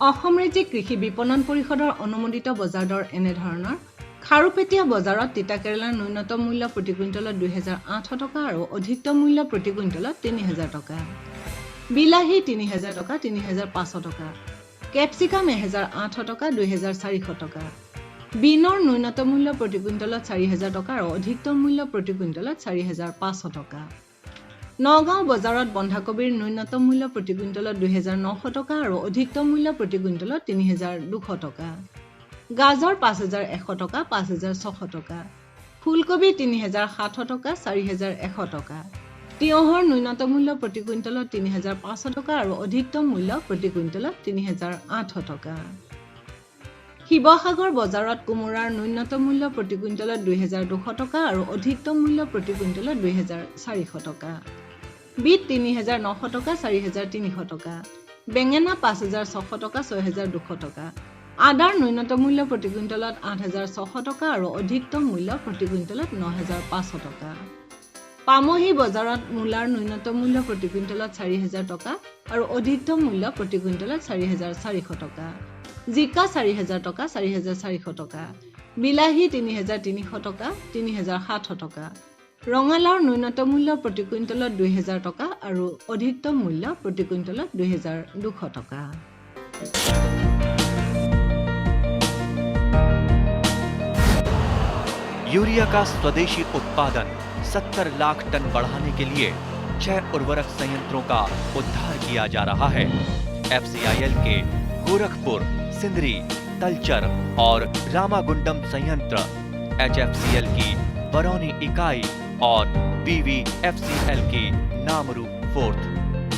অসম ৰাজ্যিক কৃষি বিপণন পৰিষদৰ অনুমোদিত বজাৰ দৰ এনেধৰণৰ খাৰুপেটীয়া বজাৰত তিতাকেৰেলাৰ ন্যূনতম মূল্য প্ৰতি কুইণ্টলত ২,৮০০ টকা আৰু অধিকতম মূল্য প্ৰতি কুইণ্টলত ৩,০০০ টকা। বিলাহী ৩,০০০ টকা ৩,৫০০ টকা। কেপচিকাম ১,৮০০ টকা ২,৪০০ টকা। বিনৰ ন্যূনতম মূল্য প্ৰতি কুইণ্টলত ৪,০০০ টকা আৰু অধিকতম মূল্য প্ৰতি কুইণ্টলত ৪,৫০০ টকা। নগাঁও বজাৰত বন্ধাকবিৰ ন্যূনতম মূল্য প্ৰতি কুইণ্টলত ২,৯০০ টকা আৰু অধিকতম মূল্য প্ৰতি কুইণ্টলত ৩,২০০ টকা। গাজৰ ৫,১০০ টকা ৫,৬০০ টকা। ফুলকবি ৩,৭০০ টকা ৪,১০০ টকা। তিয়ঁহৰ ন্যূনতম মূল্য প্ৰতি কুইণ্টলত ৩,৫০০ টকা আৰু অধিকতম মূল্য প্ৰতি কুইণ্টলত ৩,৮০০ টকা। শিৱসাগৰ বজাৰত কোমোৰাৰ ন্যূনতম মূল্য প্ৰতি কুইণ্টলত ২,২০০ টকা আৰু অধিকতম মূল্য প্ৰতি কুইণ্টলত ২,৪০০ টকা। বিট ৩,৯০০ টকা ৪,৩০০ টকা। বেঙেনা ৫,৬০০ টকা ৬,২০০ টকা। আদাৰ ন্যূনতম মূল্য প্ৰতি কুইণ্টলত ৮,৬০০ টকা আৰু অধিকতম মূল্য প্ৰতি কুইণ্টলত ৯,৫০০ টকা। পামহি বজাৰত মূলাৰ ন্যূনতম মূল্য প্ৰতি কুইণ্টলত ৪,০০০ টকা আৰু অধিকতম মূল্য প্ৰতি কুইণ্টলত ৪,৪০০ টকা। জিকা ৪,০০০ টকা ৪,৪০০ টকা। বিলাহী ৩,৩০০ টকা ৩,০৭০ টকা। ৰঙালাওৰ ন্যূনতম মূল্য প্ৰতি কুইণ্টলত ২,০০০ টকা আৰু অধিকতম মূল্য প্ৰতি কুইণ্টলত ২,২০০ টকা। यूरिया का स्वदेशी उत्पादन 70 लाख टन बढ़ाने के लिए 6 उर्वरक संयंत्रों का उद्धार किया जा रहा है। FCIL के गोरखपुर, सिंदरी, तलचर और रामागुंडम संयंत्र, HFCL की बरौनी इकाई और BVFCL की नामरू फोर्थ।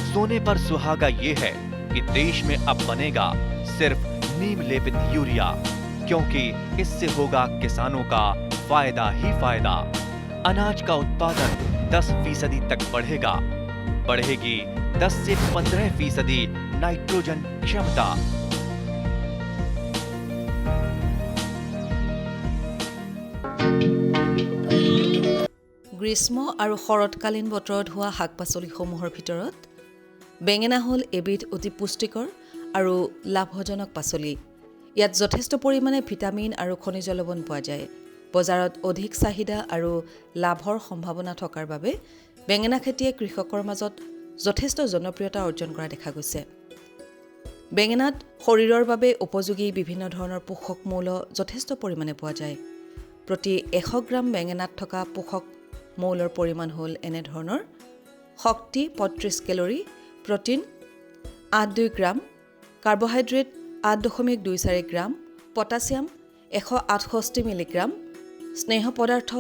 सोने पर सुहागा ये है कि देश में अब बनेगा सिर्फ नीम लेपित यूरिया, क्योंकि इससे होगा किसानों का फायदा ही फायदा। अनाज का उत्पादन 10% तक बढ़ेगा। बढ़ेगी 10 से 15% नाइट्रोजन क्षमता। গ্ৰীষ্ম আৰু শৰৎকালীন বতৰত হোৱা শাক পাচলিসমূহৰ ভিতৰত বেঙেনা হ'ল এবিধ অতি পুষ্টিকৰ আৰু লাভজনক পাচলি। ইয়াত যথেষ্ট পৰিমাণে ভিটামিন আৰু খনিজ লৱণ পোৱা যায়। বজাৰত অধিক চাহিদা আৰু লাভৰ সম্ভাৱনা থকাৰ বাবে বেঙেনা খেতিয়ে কৃষকৰ মাজত যথেষ্ট জনপ্ৰিয়তা অৰ্জন কৰা দেখা গৈছে। বেঙেনাত শৰীৰৰ বাবে উপযোগী বিভিন্ন ধৰণৰ পোষক মৌল যথেষ্ট পৰিমাণে পোৱা যায়। প্ৰতি 100 গ্ৰাম বেঙেনাত থকা পোষক মৌলৰ পৰিমাণ হ'ল এনেধৰণৰ: শক্তি 35 calorie, protein 8.2 gram, carbohydrate 8.24 gram, potassium 168 milligram, স্নেহ পদাৰ্থ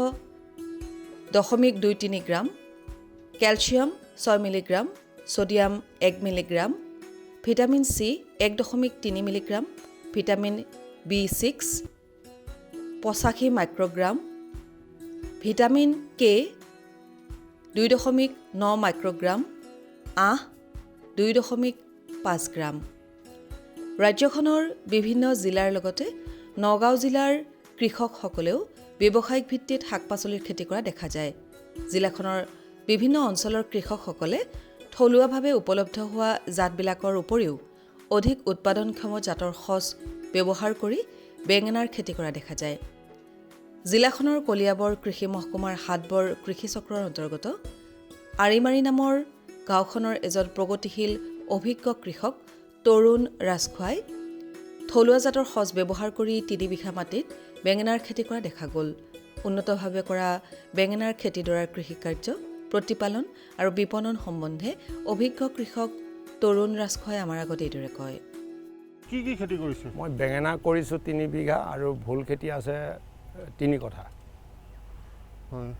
0.23 gram, calcium 6 milligram, sodium 1 milligram, vitamin C 1.3 milligram, vitamin B6 85 microgram, vitamin K 2.9 microgram, আঁহ 2.5 গ্ৰাম। ৰাজ্যখনৰ বিভিন্ন জিলাৰ লগতে নগাঁও জিলাৰ কৃষকসকলেও ব্যৱসায়িক ভিত্তিত শাক পাচলিৰ খেতি কৰা দেখা যায়। জিলাখনৰ বিভিন্ন অঞ্চলৰ কৃষকসকলে থলুৱাভাৱে উপলব্ধ হোৱা জাতবিলাকৰ উপৰিও অধিক উৎপাদনক্ষম জাতৰ সঁচ ব্যৱহাৰ কৰি বেঙেনাৰ খেতি কৰা দেখা যায়। জিলাখনৰ কলিয়াবৰ কৃষি মহকুমাৰ হাটবৰ কৃষি চক্ৰৰ অন্তৰ্গত আৰিমাৰী নামৰ গাঁওখনৰ এজন প্ৰগতিশীল অভিজ্ঞ কৃষক তৰুণ ৰাজখোৱাই থলুৱা জাতৰ সঁচ ব্যৱহাৰ কৰি 3 বিঘা মাটিত বেঙেনাৰ খেতি কৰা দেখা গ'ল। উন্নতভাৱে কৰা বেঙেনাৰ খেতিডৰাৰ কৃষিকাৰ্য, প্ৰতিপালন আৰু বিপণন সম্বন্ধে অভিজ্ঞ কৃষক তৰুণ ৰাজখোৱাই আমাৰ আগত এইদৰে কয়। কি কি খেতি কৰিছে? মই বেঙেনা কৰিছোঁ 3 বিঘা আৰু ভোল খেতি আছে 3 কঠা। হয়,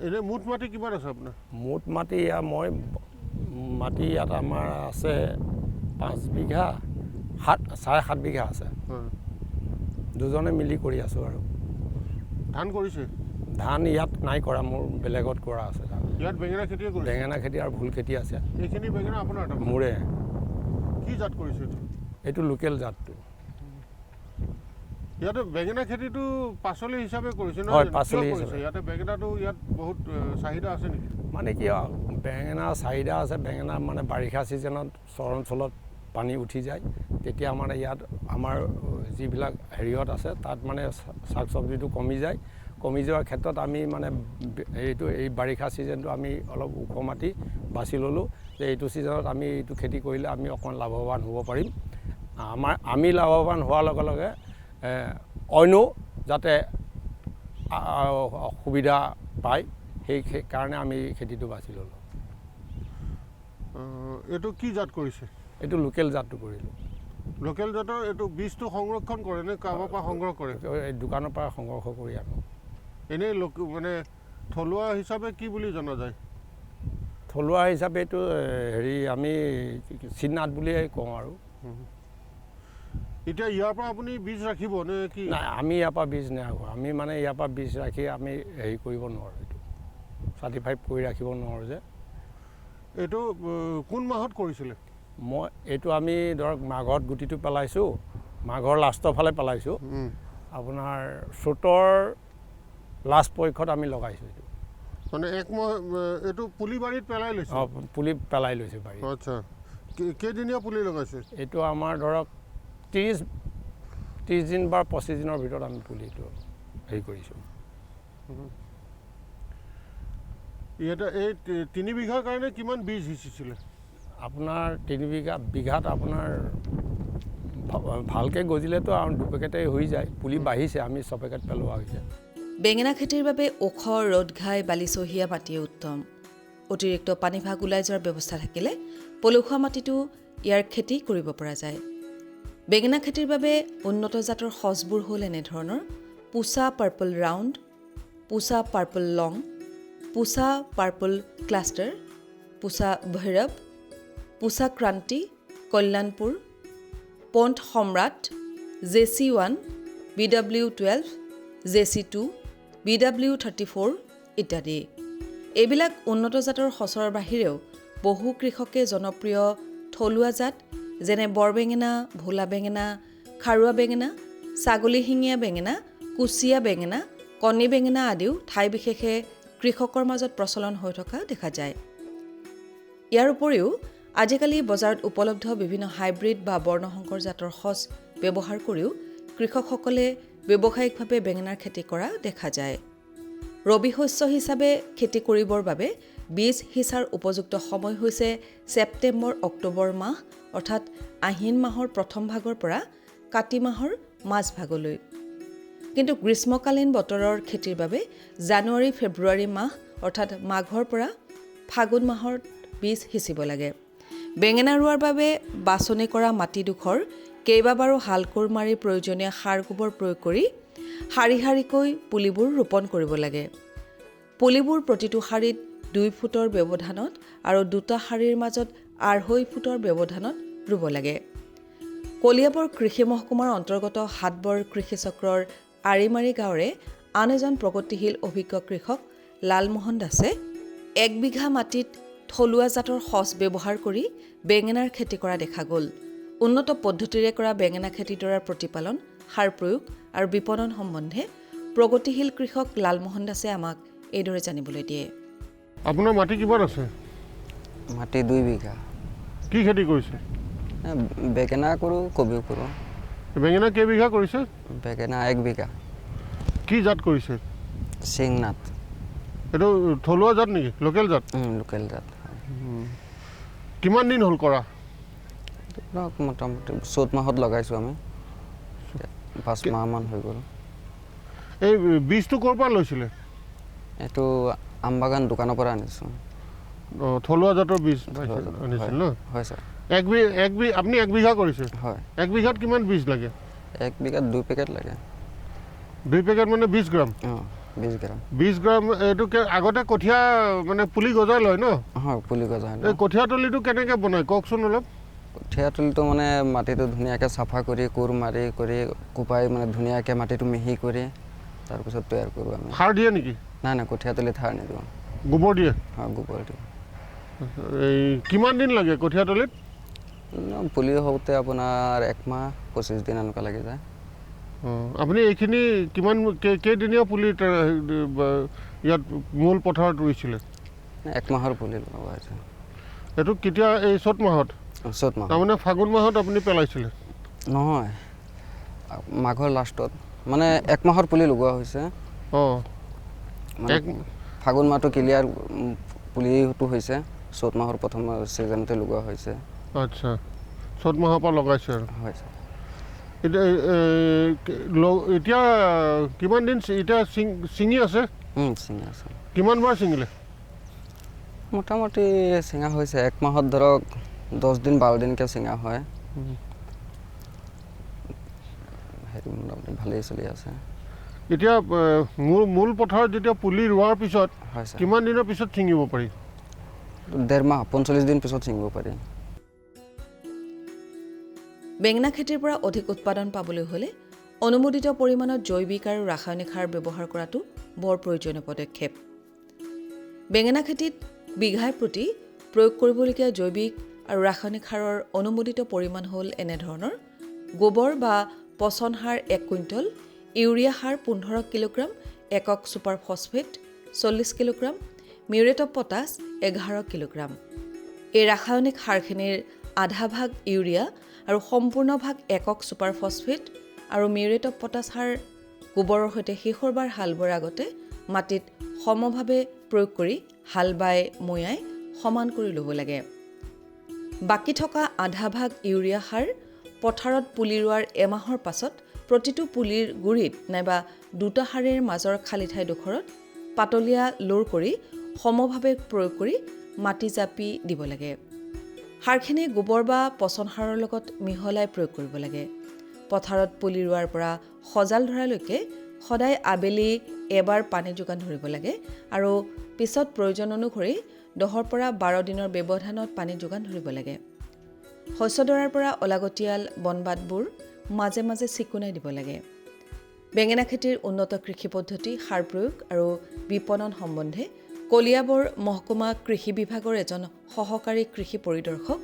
এনে মুঠ মাটি কিমান আছে আপোনাৰ? মুঠ মাটি ইয়াত আমাৰ আছে 5 বিঘা, 7.5 বিঘা আছে। হয়, দুজনে মিলি কৰি আছোঁ। আৰু ধান কৰিছে? ধান ইয়াত নাই কৰা, মোৰ বেলেগত কৰা আছে। ইয়াত বেঙেনা খেতিয়ে কৰিছে? বেঙেনা খেতি আৰু ভোল খেতি আছে। এইখিনি বেঙেনা আপোনাৰ? মোৰে। কি জাত কৰিছে এইটো লোকেল জাতটো। ইয়াতে বেঙেনা খেতিটো পাচলি হিচাপে কৰিছে ন? হয়, পাচলি হিচাপে। ইয়াতে বেঙেনাটো ইয়াত বহুত চাহিদা আছে নেকি? মানে কি বেঙেনা চাহিদা আছে। বেঙেনা মানে বাৰিষা ছিজনত চৰ অঞ্চলত পানী উঠি যায় তেতিয়া মানে ইয়াত আমাৰ যিবিলাক হেৰিয়ত আছে তাত মানে শাক চব্জিটো কমি যায় কমি যোৱাৰ ক্ষেত্ৰত আমি মানে এই বাৰিষা ছিজনটো আমি অলপ ওখ মাটি বাছি ল'লোঁ যে এইটো ছিজনত আমি এইটো খেতি কৰিলে আমি অকণমান লাভৱান হ'ব পাৰিম আমি লাভৱান হোৱাৰ লগে লগে অন্যও যাতে সুবিধা পায় সেই কাৰণে আমি খেতিটো বাছি ল'লোঁ এইটো কি জাত কৰিছে এইটো লোকেল জাতটো কৰিলোঁ লোকেল জাতৰ এইটো বীজটো সংৰক্ষণ কৰে নে কাৰোবাৰ পৰা সংগ্ৰহ কৰে এই দোকানৰ পৰা সংগ্ৰহ কৰি আনো এনেই মানে থলুৱা হিচাপে কি বুলি জনা যায় থলুৱা হিচাপে এইটো হেৰি আমি চিনাত বুলিয়ে কওঁ আৰু এতিয়া ইয়াৰ পৰা আপুনি বীজ ৰাখিব নে কি নাই আমি ইয়াৰ পৰা বীজ নাৰাখোঁ আমি মানে ইয়াৰ পৰা বীজ ৰাখি আমি হেৰি কৰিব নোৱাৰোঁ এইটো চাৰ্টিফাইড কৰি ৰাখিব নোৱাৰোঁ যে এইটো কোন মাহত কৰিছিলে মই এইটো আমি ধৰক মাঘত গুটিটো পেলাইছোঁ মাঘৰ লাষ্টৰ ফালে পেলাইছোঁ আপোনাৰ চ'তৰ লাষ্ট পৰীক্ষত আমি লগাইছোঁ এইটো মানে একমাহ এইটো পুলি বাৰীত পেলাই লৈছে অঁ পুলি পেলাই লৈছোঁ বাৰীত আচ্ছা কেইদিনীয়া পুলি লগাইছে এইটো আমাৰ ধৰক 30 দিন বা 25 দিনৰ ভিতৰত আমি পুলিটো হেৰি কৰিছোঁ ইয়াতে এই 3 বিঘাৰ কাৰণে কিমান বীজ সিঁচিছিলে আপোনাৰ 3 বিঘাত আপোনাৰ ভালকৈ গজিলেতো 2 পেকেটেই হৈ যায় পুলি বাঢ়িছে আমি 6 পেকেট পেলোৱা হৈছে বেঙেনা খেতিৰ বাবে ওখ ৰ'দ ঘাই বালিচহীয়া মাটিয়ে উত্তম অতিৰিক্ত পানীভাগ ওলাই যোৱাৰ ব্যৱস্থা থাকিলে পলসুৱা মাটিটো ইয়াৰ খেতি কৰিব পৰা যায় বেঙেনা খেতিৰ বাবে উন্নত জাতৰ সজবোৰ হ'ল এনেধৰণৰ পুছা পাৰ্পল ৰাউণ্ড পুছা পাৰ্পল লং পুছা পাৰ্পল ক্লাষ্টাৰ পুছা ভৈৰৱ পুছা ক্ৰান্তি কল্যাণপুৰ পণ্ট সম্ৰাট JC1 BW12 JC2 BW34 ইত্যাদি এইবিলাক উন্নত জাতৰ সচৰ বাহিৰেও বহু কৃষকে জনপ্ৰিয় থলুৱা জাত যেনে বৰবেঙেনা ভোলা বেঙেনা খাৰুৱা বেঙেনা ছাগলী শিঙীয়া বেঙেনা কুচিয়া বেঙেনা কণী বেঙেনা আদিও ঠাই বিশেষে কৃষকৰ মাজত প্ৰচলন হৈ থকা দেখা যায় ইয়াৰ উপৰিও আজিকালি বজাৰত উপলব্ধ বিভিন্ন হাইব্ৰিড বা বৰ্ণসংকৰ জাতৰ সজ ব্যৱহাৰ কৰিও কৃষকসকলে ব্যৱসায়িকভাৱে বেঙেনাৰ খেতি কৰা দেখা যায় ৰবি শস্য হিচাপে খেতি কৰিবৰ বাবে বীজ সিঁচাৰ উপযুক্ত সময় হৈছে ছেপ্টেম্বৰ অক্টোবৰ মাহ অৰ্থাৎ আহিন মাহৰ প্ৰথম ভাগৰ পৰা কাতি মাহৰ মাজ ভাগলৈ কিন্তু গ্ৰীষ্মকালীন বতৰৰ খেতিৰ বাবে জানুৱাৰী ফেব্ৰুৱাৰী মাহ অৰ্থাৎ মাঘৰ পৰা ফাগুন মাহৰ বীজ সিঁচিব লাগে বেঙেনা ৰোৱাৰ বাবে বাছনি কৰা মাটিডোখৰ কেইবাবাৰো হালকোৰ মাৰি প্ৰয়োজনীয় সাৰ গোবৰ প্ৰয়োগ কৰি শাৰী শাৰীকৈ পুলিবোৰ ৰোপণ কৰিব লাগে পুলিবোৰ প্ৰতিটো শাৰীত 2 ফুটৰ ব্যৱধানত আৰু দুটা শাৰীৰ মাজত 2.5 ফুটৰ ব্যৱধানত ৰুব লাগে কলিয়াবৰ কৃষি মহকুমাৰ অন্তৰ্গত হাটবৰ কৃষি চক্ৰৰ আৰিমাৰী গাঁৱৰে আন এজন প্ৰগতিশীল অভিজ্ঞ কৃষক লালমোহন দাসে 1 বিঘা মাটিত থলুৱা জাতৰ সজ ব্যৱহাৰ কৰি বেঙেনাৰ খেতি কৰা দেখা গ'ল উন্নত পদ্ধতিৰে কৰা বেঙেনা খেতিডৰাৰ প্ৰতিপালন সাৰ প্ৰয়োগ আৰু বিপণন সম্বন্ধে প্ৰগতিশীল কৃষক লালমোহন দাসে আমাক এইদৰে জানিবলৈ দিয়ে আপোনাৰ মাটি কিমান আছে মাটি 2 বিঘা কি খেতি কৰিছে বেঙেনা কৰোঁ কবিও কৰোঁ বেঙেনা কেইবিঘা কৰিছে বেঙেনা 1 বিঘা কি জাত কৰিছে সিংনাথ এইটো থলুৱা জাত নেকি লোকেল জাত লোকেল জাত কিমান দিন হ'ল কৰা মোটামুটি 7 মাহত লগাইছোঁ আমি 5 মাহমান হৈ গ'ল এই বীজটো ক'ৰ পৰা লৈছিলে এইটো আমবাগান দোকানৰ পৰা আনিছোঁ থলুৱা জাতৰ বীজ আনিছিল ন হয় ছাৰ আপুনি 1 বিঘা কৰিছে হয় 1 বিঘাত কিমান বীজ লাগে 1 বিঘাত 2 পেকেট লাগে 2 পেকেট মানে 20 গ্ৰাম 20 গ্ৰাম 20 গ্ৰাম এইটো আগতে কঠীয়া মানে পুলি গজাই লয় ন হয় পুলি গজা এই কঠীয়াতলিটো কেনেকৈ বনায় কওকচোন অলপ কঠীয়াতলিটো মানে মাটিটো ধুনীয়াকৈ চাফা কৰি কোৰ মাৰি কৰি কোপাই মানে ধুনীয়াকৈ মাটিটো মিহি কৰি তাৰপিছত তৈয়াৰ কৰোঁ আমি সাৰ দিয়ে নেকি নাই নাই কঠীয়াতলিত সাৰ নিদিওঁ গোবৰ দিয়ে হয় গোবৰ দিওঁ এই কিমান দিন লাগে কঠীয়াতলিত পুলি হওঁতে আপোনাৰ 1 মাহ 25 দিন এনেকুৱা লাগি যায় আপুনি এইখিনি কিমান কেইদিনীয়া পুলি ইয়াত মূল পথাৰত ৰুইছিলে 1 মাহৰ পুলি লগোৱা হৈছে এইটো কেতিয়া এই চ'ত মাহত চ'ত মাহ তাৰমানে ফাগুন মাহত আপুনি পেলাইছিলে নহয় মাঘৰ লাষ্টত মানে 1 মাহৰ পুলি লগোৱা হৈছে অঁ মানে ফাগুন মাহটো ক্লিয়াৰ পুলিটো হৈছে চ'ত মাহৰ প্ৰথম ছিজনতে লগোৱা হৈছে আচ্ছা চ'ত মাহৰ পৰা লগাইছে আৰু হয় ছাৰ এতিয়া কিমান দিন এতিয়া ছিঙি আছে চিঙা আছে কিমান বাৰ ছিঙিলে মোটামুটি চিঙা হৈছে 1 মাহত ধৰক 10 দিন 12 দিনকৈ চিঙা হয় হেৰি মোটামুটি ভালেই চলি আছে এতিয়া মূল পথাৰত যেতিয়া পুলি ৰোৱাৰ পিছত হয় ছাৰ কিমান দিনৰ পিছত ছিঙিব পাৰি 1.5 মাহ 45 দিন পিছত ছিঙিব পাৰি বেঙেনা খেতিৰ পৰা অধিক উৎপাদন পাবলৈ হ'লে অনুমোদিত পৰিমাণত জৈৱিক আৰু ৰাসায়নিক সাৰ ব্যৱহাৰ কৰাটো বৰ প্ৰয়োজনীয় পদক্ষেপ বেঙেনা খেতিত বিঘাই প্ৰতি প্ৰয়োগ কৰিবলগীয়া জৈৱিক আৰু ৰাসায়নিক সাৰৰ অনুমোদিত পৰিমাণ হ'ল এনেধৰণৰ গোবৰ বা পচন সাৰ 1 কুইণ্টল ইউৰিয়া সাৰ 15 কিলোগ্ৰাম একক super phosphate 40 kilogram muriate of potash 11 kilogram এই ৰাসায়নিক সাৰখিনিৰ আধা ভাগ ইউৰিয়া আৰু সম্পূৰ্ণ ভাগ একক ছুপাৰ ফছফেট আৰু মিউৰেট অফ পটাছ সাৰ গোবৰৰ সৈতে শেষৰবাৰ হাল বোৱাৰ আগতে মাটিত সমভাৱে প্ৰয়োগ কৰি হাল বাই মৈয়াই সমান কৰি ল'ব লাগে বাকী থকা আধা ভাগ ইউৰিয়া সাৰ পথাৰত পুলি ৰোৱাৰ এমাহৰ পাছত প্ৰতিটো পুলিৰ গুৰিত নাইবা দুটা সাৰিৰ মাজৰ খালী ঠাইডোখৰত পাতলীয়া লোৰ কৰি সমভাৱে প্ৰয়োগ কৰি মাটি জাপি দিব লাগে সাৰখিনি গোবৰ বা পচন সাৰৰ লগত মিহলাই প্ৰয়োগ কৰিব লাগে পথাৰত পুলি ৰোৱাৰ পৰা সজাল ধৰালৈকে সদায় আবেলি এবাৰ পানী যোগান ধৰিব লাগে আৰু পিছত প্ৰয়োজন অনুসৰি 10 পৰা 12 দিনৰ ব্যৱধানত পানী যোগান ধৰিব লাগে শস্যডৰাৰ পৰা অলাগতিয়াল বনবাদবোৰ মাজে মাজে চিকুণাই দিব লাগে বেঙেনা খেতিৰ উন্নত কৃষি পদ্ধতি সাৰ প্ৰয়োগ আৰু বিপণন সম্বন্ধে কলিয়াবৰ মহকুমা কৃষি বিভাগৰ এজন সহকাৰী কৃষি পৰিদৰ্শক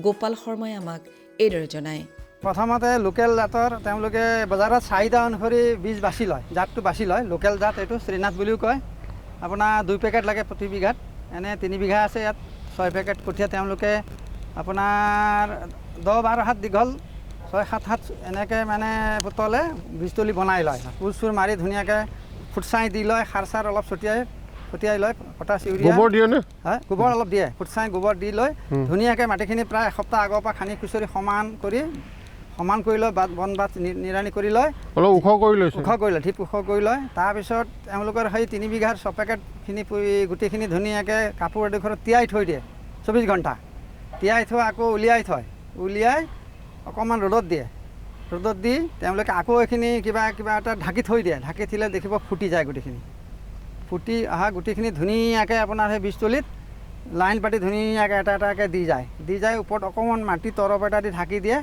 গোপাল শৰ্মাই আমাক এইদৰে জনায় প্ৰথমতে লোকেল জাতৰ তেওঁলোকে বজাৰত চাহিদা অনুসৰি বীজ বাছি লয় জাতটো বাছি লয় লোকেল জাত এইটো শ্ৰীনাথ বুলিও কয় আপোনাৰ 2 পেকেট লাগে প্ৰতি বিঘাত এনে 3 বিঘা আছে ইয়াত 6 পেকেট কঠীয়া তেওঁলোকে আপোনাৰ 10-12 হাত দীঘল 6-7 হাত এনেকৈ মানে পুতলে বীজতলী বনাই লয় কোৰ চোৰ মাৰি ধুনীয়াকৈ ফুটছাই দি লয় সাৰ চাৰ অলপ ছটিয়াই লয় পটাছ ইউৰিয়া গোবৰ দিয়ে নে হয় গোবৰ অলপ দিয়ে ফুটছাই গোবৰ দি লৈ ধুনীয়াকৈ মাটিখিনি প্ৰায় এসপ্তাহ আগৰ পৰা খানি খুচৰি সমান কৰি লয় বন বাট নিৰানি কৰি লয় অলপ ওখ কৰি লৈছে ওখ কৰি লয় ঠিক ওখ কৰি লয় তাৰপিছত তেওঁলোকৰ সেই 3 বিঘাৰ 6 পেকেটখিনি গোটেইখিনি ধুনীয়াকৈ কাপোৰ এডোখৰত তিয়াই থৈ দিয়ে 24 ঘণ্টা তিয়াই থৈ আকৌ উলিয়াই অকণমান ৰ'দত দি তেওঁলোকে আকৌ এইখিনি কিবা এটা ঢাকি থৈ দিয়ে ঢাকি থ'লে দেখিব ফুটি যায় গোটেইখিনি ফুটি অহা গুটিখিনি ধুনীয়াকৈ আপোনাৰ সেই বীজতলীত লাইন পাতি ধুনীয়াকৈ এটা এটাকৈ দি যায় ওপৰত অকণমান মাটি তৰপ এটা দি ঢাকি দিয়ে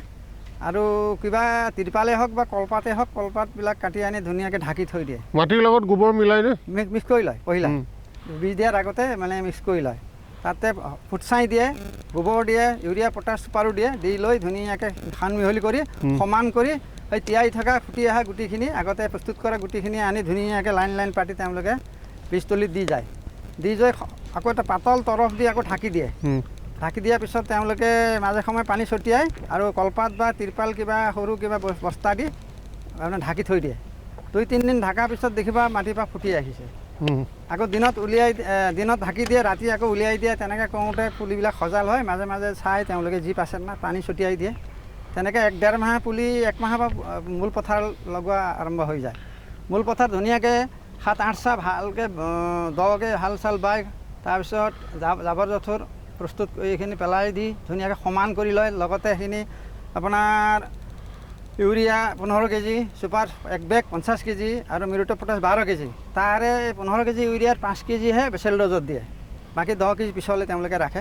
আৰু কিবা ত্ৰিপালে হওক বা কলপাতে হওক কলপাতবিলাক কাটি আনি ধুনীয়াকৈ ঢাকি থৈ দিয়ে মাটিৰ লগত গোবৰ মিলাই নে মিক্স কৰি লয় পহিলা বীজ দিয়াৰ আগতে মানে মিক্স কৰি লয় তাতে ফুটছাই দিয়ে গোবৰ দিয়ে ইউৰিয়া পটাছ ছুপাৰো দিয়ে দি লৈ ধুনীয়াকৈ সান মিহলি কৰি সমান কৰি সেই তিয়াই থকা ফুটি অহা গুটিখিনি আগতে প্ৰস্তুত কৰা গুটিখিনি আনি ধুনীয়াকৈ লাইন পাতি তেওঁলোকে বীজতলীত দি যায় আকৌ এটা পাতল তৰফ দি আকৌ ঢাকি দিয়াৰ পিছত তেওঁলোকে মাজে সময়ে পানী ছটিয়াই আৰু কলপাত বা ত্ৰিপাল কিবা সৰু কিবা বস্তা দি মানে ঢাকি থৈ দিয়ে 2-3 দিন ঢাকাৰ পিছত দেখিবা মাটিৰ পৰা ফুটি আহিছে আকৌ দিনত ঢাকি দিয়ে ৰাতি আকৌ উলিয়াই দিয়ে তেনেকৈ কৰোঁতে পুলিবিলাক সজাল হয় মাজে মাজে চাই তেওঁলোকে যি পাছে না পানী ছটিয়াই দিয়ে তেনেকৈ 1-1.5 মাহ পুলি 1 মাহৰ পৰা মূল পথাৰ লগোৱা আৰম্ভ হৈ যায় মূল পথাৰ ধুনীয়াকৈ 7-8 চাহ ভালকৈ দকৈ হাল চাল বাই তাৰপিছত জাবৰ জোঁথৰ প্ৰস্তুত কৰি এইখিনি পেলাই দি ধুনীয়াকৈ সমান কৰি লয় লগতে সেইখিনি আপোনাৰ ইউৰিয়া 15 কেজি ছুপাৰ 1 বেগ 50 কেজি আৰু মিউৰেট অফ পটাছ 12 কেজি তাৰে 15 কেজি ইউৰিয়াৰ 5 কেজিহে বেচেল ড'জত দিয়ে বাকী 10 কেজি পিছলৈ তেওঁলোকে ৰাখে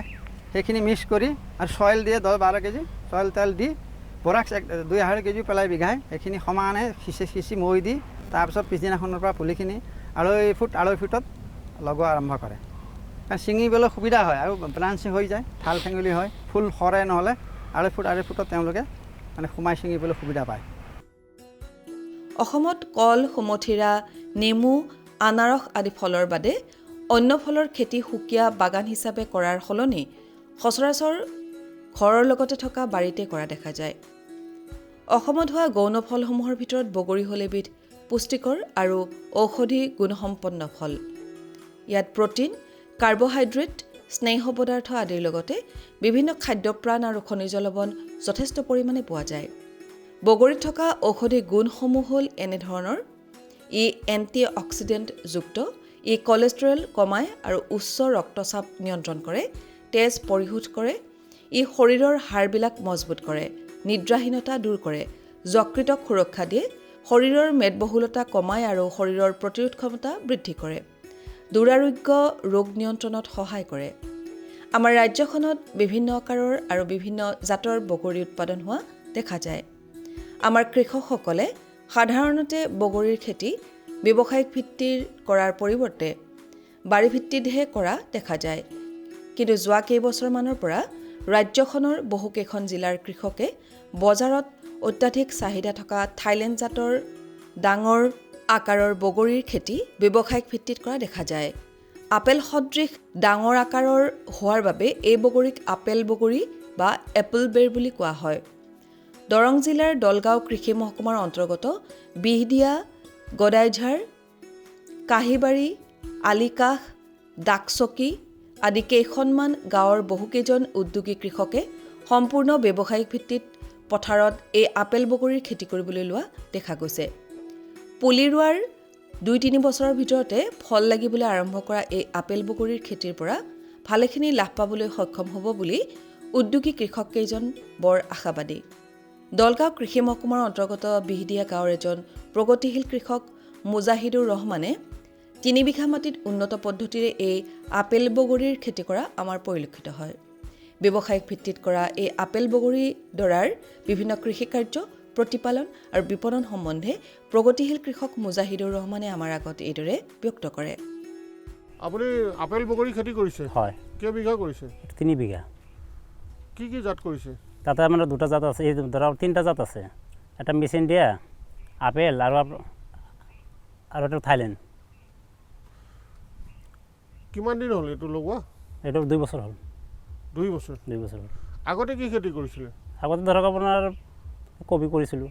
সেইখিনি মিক্স কৰি আৰু চইল দিয়ে 10-12 কেজি চইল তেল দি বৰাক্স 2.5 কেজি পেলাই বিঘাই সেইখিনি সমানে সিঁচি মৈ দি তাৰপিছত পিছদিনাখনৰ পৰা পুলিখিনি 2.5 ফুটত লগোৱা আৰম্ভ কৰে কাৰণ ছিঙিবলৈ সুবিধা হয় আৰু ব্ৰাঞ্চ হৈ যায় ঠাল ঠেঙুলি হয় ফুল সৰে নহ'লে 2.5 ফুটত তেওঁলোকে মানে সোমাই ছিঙিবলৈ সুবিধা পায় অসমত কল সুমথিৰা নেমু আনাৰস আদি ফলৰ বাদে অন্য ফলৰ খেতি সুকীয়া বাগান হিচাপে কৰাৰ সলনি সচৰাচৰ ঘৰৰ লগতে থকা বাৰীতে কৰা দেখা যায়। অসমত হোৱা গৌণ ফলসমূহৰ ভিতৰত বগৰী হ'ল এবিধ পুষ্টিকৰ আৰু ঔষধি গুণসম্পন্ন ফল। ইয়াত প্ৰটিন, কাৰ্বহাইড্ৰেট, স্নেহ পদাৰ্থ আদিৰ লগতে বিভিন্ন খাদ্যপ্ৰাণ আৰু খনিজ লৱণ যথেষ্ট পৰিমাণে পোৱা যায়। বগৰীত থকা ঔষধি গুণসমূহ হ'ল এনেধৰণৰ: ই এণ্টি অক্সিডেণ্টযুক্ত, ই কলেষ্ট্ৰল কমায় আৰু উচ্চ ৰক্তচাপ নিয়ন্ত্ৰণ কৰে, তেজ পৰিশোধ কৰে, ই শৰীৰৰ হাড়বিলাক মজবুত কৰে, নিদ্ৰাহীনতা দূৰ কৰে, যকৃতক সুৰক্ষা দিয়ে, শৰীৰৰ মেদবহুলতা কমায় আৰু শৰীৰৰ প্ৰতিৰোধ ক্ষমতা বৃদ্ধি কৰে, দুৰাৰোগ্য ৰোগ নিয়ন্ত্ৰণত সহায় কৰে। আমাৰ ৰাজ্যখনত বিভিন্ন আকাৰৰ আৰু বিভিন্ন জাতৰ বগৰী উৎপাদন হোৱা দেখা যায়। আমাৰ কৃষকসকলে সাধাৰণতে বগৰীৰ খেতি ব্যৱসায়িক ভিত্তিৰ কৰাৰ পৰিৱৰ্তে বাৰী ভিত্তিতহে কৰা দেখা যায়। কিন্তু যোৱা কেইবছৰমানৰ পৰা ৰাজ্যখনৰ বহুকেইখন জিলাৰ কৃষকে বজাৰত অত্যাধিক চাহিদা থকা থাইলেণ্ড জাতৰ ডাঙৰ আকাৰৰ বগৰীৰ খেতি ব্যৱসায়িক ভিত্তিত কৰা দেখা যায়। আপেল সদৃশ ডাঙৰ আকাৰৰ হোৱাৰ বাবে এই বগৰীক আপেল বগৰী বা এপল বেৰ বুলি কোৱা হয়। দৰং জিলাৰ দলগাঁও কৃষি মহকুমাৰ অন্তৰ্গত বিহদিয়া, গদাইঝাৰ, কাহিবাৰী, আলিকাষ, ডাকচকী আদি কেইখনমান গাঁৱৰ বহুকেইজন উদ্যোগী কৃষকে সম্পূৰ্ণ ব্যৱসায়িক ভিত্তিত পথাৰত এই আপেল বগৰীৰ খেতি কৰিবলৈ লোৱা দেখা গৈছে। পুলি ৰোৱাৰ 2-3 বছৰৰ ভিতৰতে ফল লাগিবলৈ আৰম্ভ কৰা এই আপেল বগৰীৰ খেতিৰ পৰা ভালেখিনি লাভ পাবলৈ সক্ষম হ'ব বুলি উদ্যোগী কৃষককেইজন বৰ আশাবাদী। দলগাঁও কৃষি মহকুমাৰ অন্তৰ্গত বিহদিয়া গাঁৱৰ এজন প্ৰগতিশীল কৃষক মুজাহিদুৰ ৰহমানে 3 বিঘা মাটিত উন্নত পদ্ধতিৰে এই আপেল বগৰীৰ খেতি কৰা আমাৰ পৰিলক্ষিত হয়। ব্যৱসায়িক ভিত্তিত কৰা এই আপেল বগৰী ডৰাৰ বিভিন্ন কৃষি কাৰ্য, প্ৰতিপালন আৰু বিপণন সম্বন্ধে প্ৰগতিশীল কৃষক মুজাহিদুৰ ৰহমানে আমাৰ আগত এইদৰে ব্যক্ত কৰে। আপুনি আপেল বগৰী খেতি কৰিছে? হয়। কেইবিঘা কৰিছে? 3 বিঘা। কি কি জাত কৰিছে? তাতে আমাৰ 2টা জাত আছে, এই ধৰা 3টা জাত আছে। এটা মেচিন দিয়া আপেল আৰু এটা থাইলেণ্ড। কিমান দিন হ'ল এইটো লগোৱা? এইটো 2 বছৰ হ'ল। 2 বছৰ? 2 বছৰ হ'ল। আগতে কি খেতি কৰিছিলে? আগতে ধৰক আপোনাৰ কবি কৰিছিলোঁ,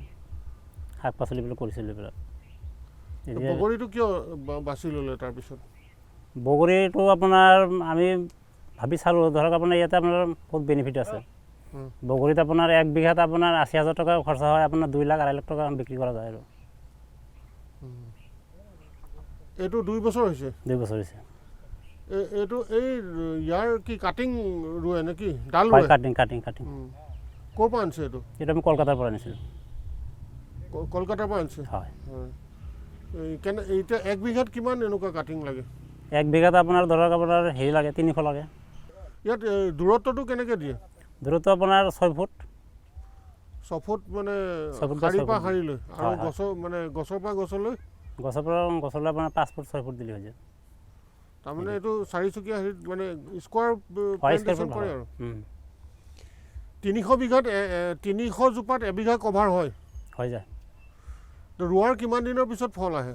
শাক পাচলিবিলাক কৰিছিলোঁ এইবিলাক। বগৰীটো কিয় বাছি ল'লে তাৰপিছত? বগৰীটো আপোনাৰ আমি ভাবি চালোঁ, ধৰক আপোনাৰ ইয়াতে আপোনাৰ বহুত বেনিফিট আছে। বগৰীত আপোনাৰ 1 বিঘাত আপোনাৰ 80,000 টকা খৰচা হয়, আপোনাৰ 2 লাখ 2.5 লাখ টকা বিক্ৰী কৰা যায় আৰু। এইটো 2 বছৰ হৈছে? 2 বছৰ হৈছে। এইটো ইয়াৰ কি কাটিং ৰুৱে নেকি? ডাল হয়, ৰুৱে? কাটিং। ক'ৰ পৰা আনিছে এইটো? এইটো আমি কলকাতাৰ পৰা আনিছিলোঁ। কলকাতাৰ পৰা আনিছে? হয়। এতিয়া 1 বিঘাত কিমান এনেকুৱা কাটিং লাগে? 1 বিঘাত আপোনাৰ ধৰক আপোনাৰ হেৰি লাগে, 300 লাগে। ইয়াত দূৰত্বটো কেনেকৈ দিয়ে? দূৰত্ব আপোনাৰ 6 ফুট। 6 ফুট মানে 6 ফুট বা 6 শাৰীৰ পৰা ফুট। শাৰীলৈ, আৰু হয়, হয়। গছৰ পৰা গছলৈ? গছৰ পৰা গছলৈ আপোনাৰ 5 ফুট 6 ফুট দিলে হৈ যায়। তাৰমানে এইটো চাৰিচুকীয়া হেৰিত মানে স্কোৱাৰ হয়, প্লেণ্টেশ্যন কৰে আৰু। 300 বিঘাত 300 জোপাত এবিঘা কভাৰ হয়? হৈ যায়। ৰোৱাৰ কিমান দিনৰ পিছত ফল আহে?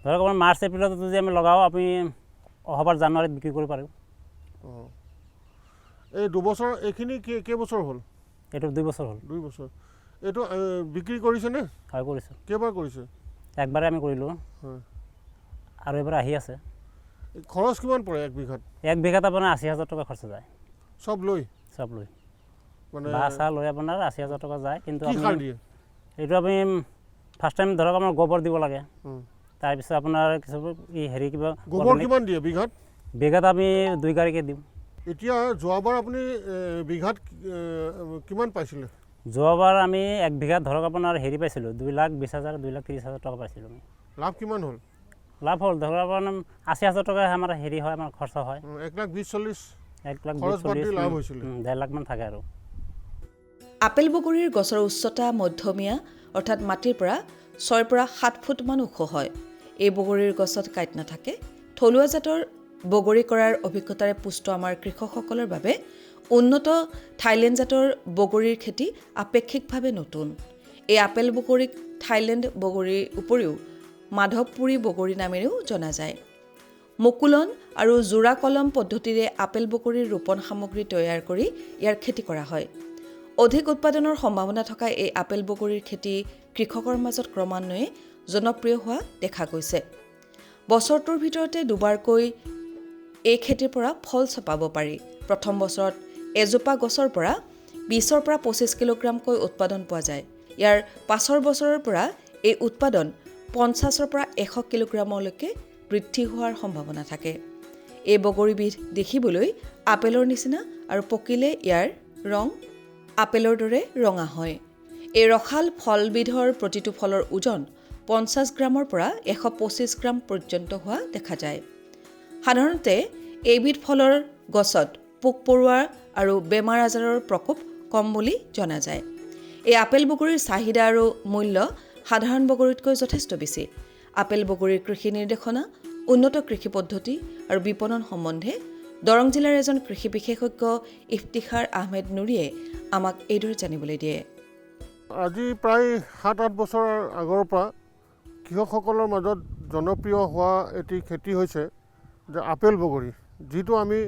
ধৰক আপোনাৰ মাৰ্চ এপ্ৰিলত যদি আমি লগাওঁ, আপুনি অহাবাৰ জানুৱাৰীত বিক্ৰী কৰিব পাৰিব। অঁ, এই 2 বছৰ, এইখিনি কেইবছৰ হ'ল? এইটো 2 বছৰ হ'ল। 2 বছৰ। এইটো বিক্ৰী কৰিছেনে? হয়, কৰিছোঁ। কেইবাৰ কৰিছে? একবাৰে আমি কৰিলোঁ, হয়। আৰু এবাৰ আহি আছে। খৰচ কিমান পৰে 1 বিঘাত? 1 বিঘাত আপোনাৰ 80,000 টকা খৰচা যায়। চব লৈ মানে বাঁহ চাহ লৈ আপোনাৰ 80,000 টকা যায়। কিন্তু কি সাৰ দিয়ে? এইটো আপুনি ফাৰ্ষ্ট টাইম ধৰক আপোনাৰ গোবৰ দিব লাগে, তাৰপিছত আপোনাৰ কিছু হেৰি কিবা গোবৰ কিমান দিয়ে বিঘাত? বিঘাত আমি 2 গাড়ীকৈ দিওঁ। এতিয়া যোৱাবাৰ আপুনি বিঘাত কিমান পাইছিলে? যোৱাবাৰ আমি 1 বিঘাত ধৰক আপোনাৰ হেৰি পাইছিলোঁ, 2,20,000 2,30,000 টকা পাইছিলোঁ আমি। লাভ কিমান হ'ল? লাভ হ'ল ধৰক আপোনাৰ 80,000 টকা আমাৰ হেৰি হয়, আমাৰ খৰচা হয়। 1,20,40,000 1,20,40,000 লাভ হৈছিলে। 1.5 লাখ মান থাকে আৰু। আপেল বগৰীৰ গছৰ উচ্চতা মধ্যমীয়া, অৰ্থাৎ মাটিৰ পৰা 6 পৰা 7 ফুটমান ওখ হয়। এই বগৰীৰ গছত কাঁইট নাথাকে। থলুৱা জাতৰ বগৰী কৰাৰ অভিজ্ঞতাৰে পুষ্ট আমাৰ কৃষকসকলৰ বাবে উন্নত থাইলেণ্ড জাতৰ বগৰীৰ খেতি আপেক্ষিকভাৱে নতুন। এই আপেল বগৰীক থাইলেণ্ড বগৰীৰ উপৰিও মাধৱপুৰী বগৰী নামেৰেও জনা যায়। মুকুলন আৰু জোৰা কলম পদ্ধতিৰে আপেল বগৰীৰ ৰোপণ সামগ্ৰী তৈয়াৰ কৰি ইয়াৰ খেতি কৰা হয়। অধিক উৎপাদনৰ সম্ভাৱনা থকা এই আপেল বগৰীৰ খেতি কৃষকৰ মাজত ক্ৰমান্বয়ে জনপ্ৰিয় হোৱা দেখা গৈছে। বছৰটোৰ ভিতৰতে দুবাৰকৈ এই খেতিৰ পৰা ফল চপাব পাৰি। প্ৰথম বছৰত এজোপা গছৰ পৰা 20 পৰা 25 কিলোগ্ৰামকৈ উৎপাদন পোৱা যায়। ইয়াৰ পাছৰ বছৰৰ পৰা এই উৎপাদন 50 পৰা 100 কিলোগ্ৰামলৈকে বৃদ্ধি হোৱাৰ সম্ভাৱনা থাকে। এই বগৰীবিধ দেখিবলৈ আপেলৰ নিচিনা আৰু পকিলে ইয়াৰ ৰং আপেলৰ দৰে ৰঙা হয়। এই ৰসাল ফলবিধৰ প্ৰতিটো ফলৰ ওজন 50 গ্ৰামৰ পৰা 125 গ্ৰাম পৰ্যন্ত হোৱা দেখা যায়। সাধাৰণতে এইবিধ ফলৰ গছত পোক পৰুৱা আৰু বেমাৰ আজাৰৰ প্ৰকোপ কম বুলি জনা যায়। এই আপেল বগৰীৰ চাহিদা আৰু মূল্য সাধাৰণ বগৰীতকৈ যথেষ্ট বেছি। আপেল বগৰীৰ কৃষি নিৰ্দেশনা, উন্নত কৃষি পদ্ধতি আৰু বিপণন সম্বন্ধে দৰং জিলাৰ এজন কৃষি বিশেষজ্ঞ ইফতিখাৰ আহমেদ নুৰিয়ে আমাক এইদৰে জানিবলৈ দিয়ে। আজি প্ৰায় 7-8 বছৰ আগৰ পৰা কৃষকসকলৰ মাজত জনপ্ৰিয় হোৱা এটি খেতি হৈছে যে আপেল বগৰী, যিটো আমি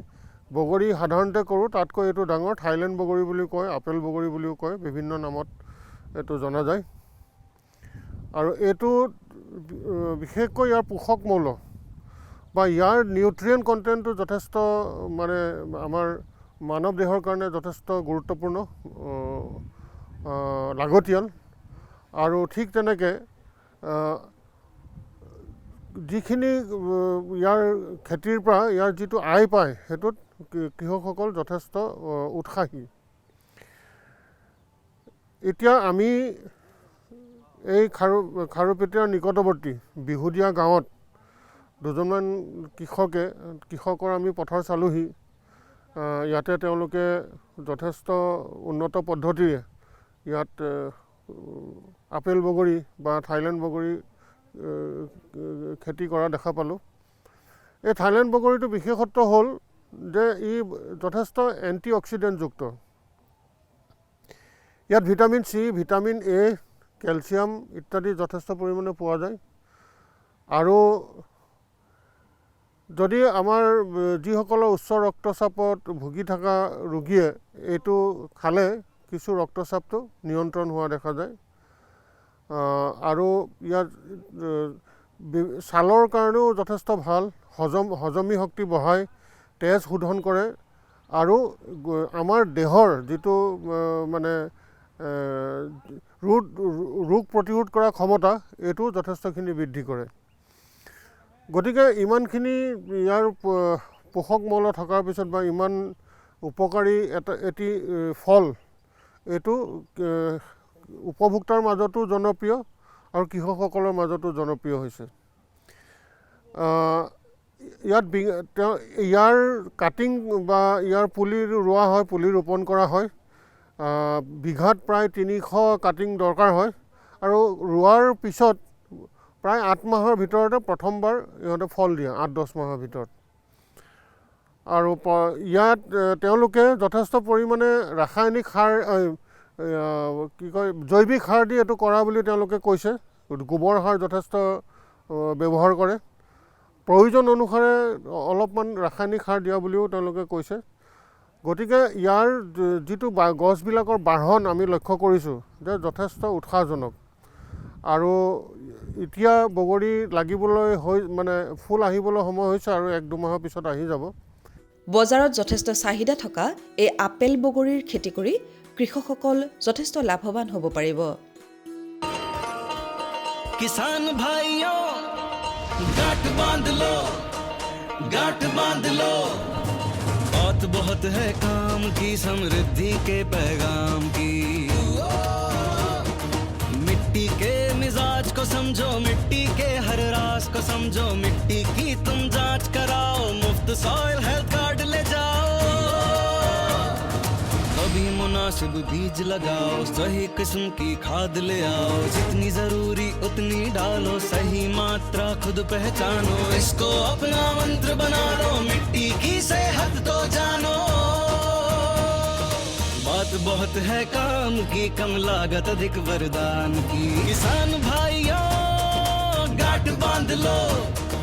বগৰী সাধাৰণতে কৰোঁ তাতকৈ এইটো ডাঙৰ, থাইলেণ্ড বগৰী বুলিও কয়, আপেল বগৰী বুলিও কয়, বিভিন্ন নামত এইটো জনা যায়। আৰু এইটো বিশেষকৈ ইয়াৰ পোষক মৌল বা ইয়াৰ নিউট্ৰিয়েণ্ট কণ্টেণ্টটো যথেষ্ট মানে আমাৰ মানৱ দেহৰ কাৰণে যথেষ্ট গুৰুত্বপূৰ্ণ, লাগতিয়াল। আৰু ঠিক তেনেকৈ যিখিনি ইয়াৰ খেতিৰ পৰা ইয়াৰ যিটো আয় পায় সেইটোত কৃষকসকল যথেষ্ট উৎসাহী। এতিয়া আমি এই খাৰুপেটীয়াৰ নিকটৱৰ্তী বিহুদীয়া গাঁৱত দুজনমান কৃষকৰ আমি পথাৰ চালোহি। ইয়াতে তেওঁলোকে যথেষ্ট উন্নত পদ্ধতিৰে ইয়াত আপেল বগৰী বা থাইলেণ্ড বগৰী খেতি কৰা দেখা পালোঁ। এই থাইলেণ্ড বগৰীটো বিশেষত্ব হ'ল যে ই যথেষ্ট এণ্টি অক্সিডেণ্টযুক্ত। ইয়াত vitamin C, vitamin A, calcium ইত্যাদি যথেষ্ট পৰিমাণে পোৱা যায়। আৰু যদি আমাৰ যিসকলৰ উচ্চ ৰক্তচাপত ভুগি থকা ৰোগীয়ে এইটো খালে কিছু ৰক্তচাপটো নিয়ন্ত্ৰণ হোৱা দেখা যায়। আৰু ইয়াত ছালৰ কাৰণেও যথেষ্ট ভাল, হজমী শক্তি বঢ়ায়, তেজ শোধন কৰে আৰু আমাৰ দেহৰ যিটো মানে ৰোগ প্ৰতিৰোধ কৰা ক্ষমতা এইটো যথেষ্টখিনি বৃদ্ধি কৰে। গতিকে ইমানখিনি ইয়াৰ পোষক মৌল থকাৰ পিছত বা ইমান উপকাৰী এটি ফল এইটো উপভোক্তাৰ মাজতো জনপ্ৰিয় আৰু কৃষকসকলৰ মাজতো জনপ্ৰিয় হৈছে। ইয়াৰ কাটিং বা ইয়াৰ পুলি ৰোৱা হয়, পুলি ৰোপণ কৰা হয়। বিঘাত প্ৰায় 300 কাটিং দৰকাৰ হয় আৰু ৰোৱাৰ পিছত প্ৰায় 8 মাহৰ ভিতৰতে প্ৰথমবাৰ ইহঁতে ফল দিয়ে, 8-10 মাহৰ ভিতৰত। আৰু ইয়াত তেওঁলোকে যথেষ্ট পৰিমাণে ৰাসায়নিক সাৰ জৈৱিক সাৰ দি এইটো কৰা বুলি তেওঁলোকে কৈছে। গোবৰ সাৰ যথেষ্ট ব্যৱহাৰ কৰে, প্ৰয়োজন অনুসাৰে অলপমান ৰাসায়নিক সাৰ দিয়া বুলিও তেওঁলোকে কৈছে। গতিকে ইয়াৰ যিটো গছবিলাকৰ বাঢ়ন আমি লক্ষ্য কৰিছোঁ যে যথেষ্ট উৎসাহজনক। আৰু এতিয়া বগৰী লাগিবলৈ মানে ফুল আহিবলৈ সময় হৈছে আৰু 1-2 মাহৰ পিছত আহি যাব। বজাৰত যথেষ্ট চাহিদা থকা এই আপেল বগৰীৰ খেতি কৰি কৃষকসকল যথেষ্ট লাভৱান হ'ব পাৰিব। किसान भाइयों गांठ बांध लो बहुत है काम की, समृद्धि के पैगाम की। मिट्टी के मिजाज को समझो, मिट्टी के हर राज को समझो, मिट्टी की तुम जांच कराओ, मुफ्त सॉइल हेल्थ कार्ड ले जाओ। कभी मुनासिब बीज लगाओ, सही किस्म की खाद ले आओ, जितनी जरूरी उतनी डालो, सही मात्रा खुद पहचानो, इसको अपना मंत्र बना लो, मिट्टी की सेहत तो जानो। बात बहुत है काम की, कम लागत अधिक वरदान की। किसान भाइयों गांठ बांध लो,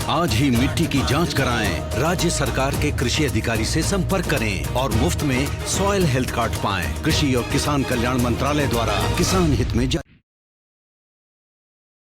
आज ही मिट्टी की जांच कराएं। राज्य सरकार के कृषि अधिकारी से संपर्क करें और मुफ्त में सॉइल हेल्थ कार्ड पाएं। कृषि और किसान कल्याण मंत्रालय द्वारा किसान हित में जारी।